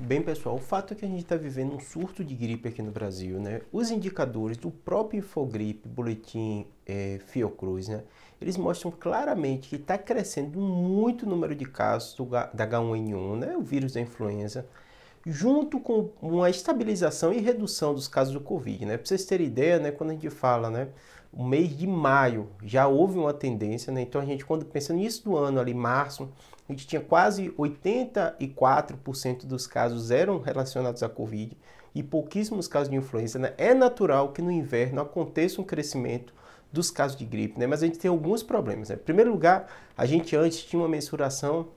Bem, pessoal, o fato é que a gente está vivendo um surto de gripe aqui no Brasil, né? Os indicadores do próprio Infogripe, boletim Fiocruz, né? Eles mostram claramente que está crescendo muito o número de casos da H1N1, né? O vírus da influenza, junto com uma estabilização e redução dos casos do Covid, né? Para vocês terem ideia, né? Quando a gente fala, né? O mês de maio já houve uma tendência, né? Então a gente, quando pensa no início do ano, ali março, a gente tinha quase 84% dos casos eram relacionados à Covid e pouquíssimos casos de influenza, né? É natural que no inverno aconteça um crescimento dos casos de gripe, né? Mas a gente tem alguns problemas, né? Em primeiro lugar, a gente antes tinha uma mensuração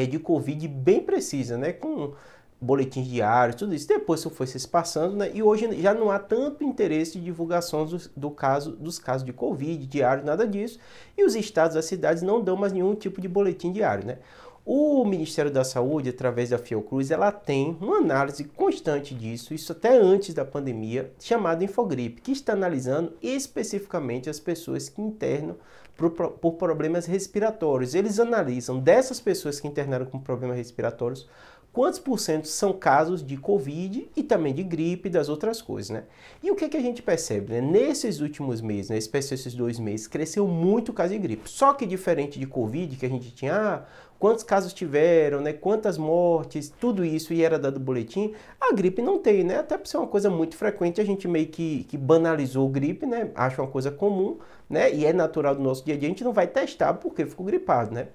de Covid bem precisa, né? Com boletins diários, tudo isso. Depois isso foi se espaçando, né? E hoje já não há tanto interesse de divulgação dos casos de Covid, diário, nada disso. E os estados, as cidades não dão mais nenhum tipo de boletim diário, né? O Ministério da Saúde, através da Fiocruz, ela tem uma análise constante disso, isso até antes da pandemia, chamada Infogripe, que está analisando especificamente as pessoas que internam por problemas respiratórios. Eles analisam dessas pessoas que internaram com problemas respiratórios, quantos por cento são casos de Covid e também de gripe e das outras coisas, né? E o que a gente percebe, né? Nesses últimos meses, né? Esses 2 meses, cresceu muito o caso de gripe. Só que diferente de Covid, que a gente tinha, quantos casos tiveram, né? Quantas mortes, tudo isso e era dado boletim, a gripe não tem, né? Até por ser uma coisa muito frequente, a gente meio que banalizou gripe, né? Acha uma coisa comum, né? E é natural do nosso dia a dia, a gente não vai testar porque ficou gripado, né?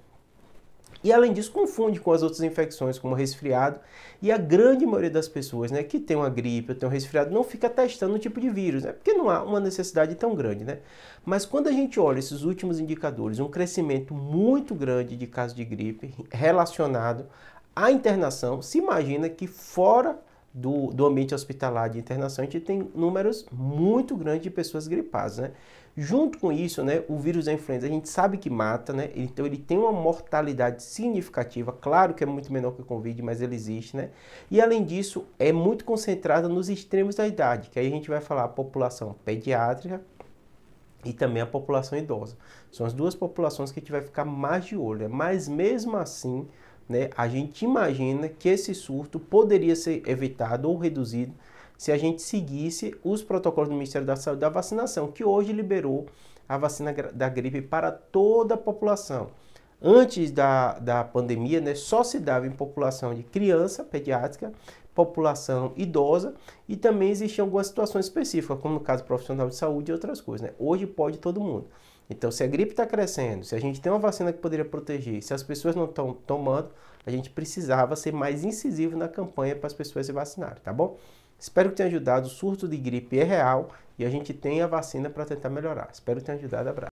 E além disso, confunde com as outras infecções, como resfriado. E a grande maioria das pessoas, né, que tem uma gripe ou tem um resfriado, não fica testando o tipo de vírus, né? Porque não há uma necessidade tão grande, né? Mas quando a gente olha esses últimos indicadores, um crescimento muito grande de casos de gripe relacionado à internação, se imagina que fora do ambiente hospitalar de internação, a gente tem números muito grandes de pessoas gripadas, né? Junto com isso, né, o vírus da influenza, a gente sabe que mata, né? Então ele tem uma mortalidade significativa, claro que é muito menor que o Covid, mas ele existe, né? E além disso, é muito concentrada nos extremos da idade, que aí a gente vai falar a população pediátrica e também a população idosa. São as duas populações que a gente vai ficar mais de olho, né? Mas mesmo assim, né, a gente imagina que esse surto poderia ser evitado ou reduzido se a gente seguisse os protocolos do Ministério da Saúde da vacinação, que hoje liberou a vacina da gripe para toda a população. Antes da pandemia, né, só se dava em população de criança pediátrica, população idosa e também existiam algumas situações específicas, como no caso profissional de saúde e outras coisas, né? Hoje pode todo mundo. Então, se a gripe está crescendo, se a gente tem uma vacina que poderia proteger, se as pessoas não estão tomando, a gente precisava ser mais incisivo na campanha para as pessoas se vacinarem, tá bom? Espero que tenha ajudado. O surto de gripe é real e a gente tem a vacina para tentar melhorar. Espero que tenha ajudado. Abraço.